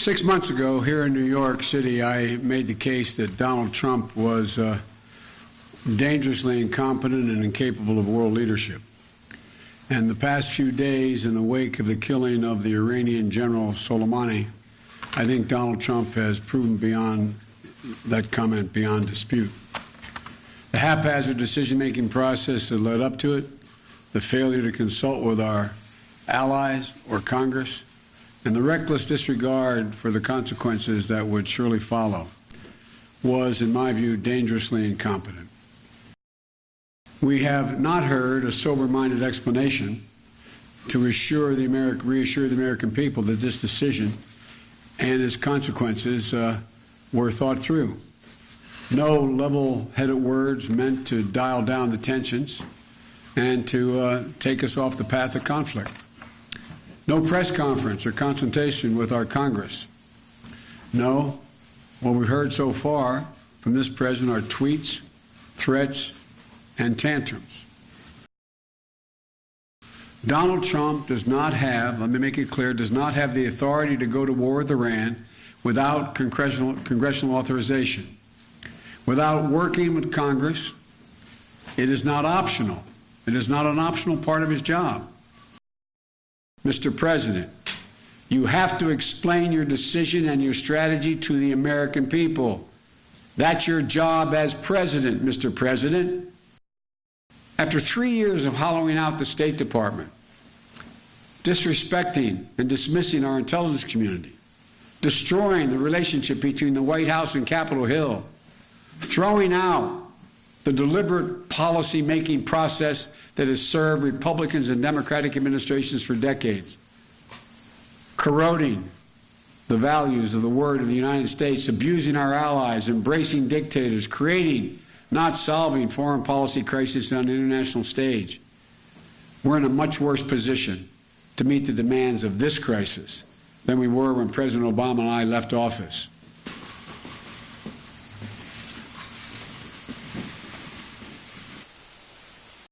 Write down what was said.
6 months ago, here in New York City, I made the case that Donald Trump was dangerously incompetent and incapable of world leadership. And the past few days, in the wake of the killing of the Iranian General Soleimani, I think Donald Trump has proven beyond that comment beyond dispute. The haphazard decision-making process that led up to it, the failure to consult with our allies or Congress, and the reckless disregard for the consequences that would surely follow was, in my view, dangerously incompetent. We have not heard a sober-minded explanation to reassure the American people that this decision and its consequences were thought through. No level-headed words meant to dial down the tensions and to take us off the path of conflict. No press conference or consultation with our Congress. No, what we've heard so far from this president are tweets, threats, and tantrums. Donald Trump does not have, let me make it clear, does not have the authority to go to war with Iran without congressional authorization. Without working with Congress, it is not optional. It is not an optional part of his job. Mr. President, you have to explain your decision and your strategy to the American people. That's your job as president, Mr. President. After 3 years of hollowing out the State Department, disrespecting and dismissing our intelligence community, destroying the relationship between the White House and Capitol Hill, throwing out the deliberate policy-making process that has served Republicans and Democratic administrations for decades, corroding the values of the word of the United States, abusing our allies, embracing dictators, creating, not solving foreign policy crises on the international stage. We're in a much worse position to meet the demands of this crisis than we were when President Obama and I left office.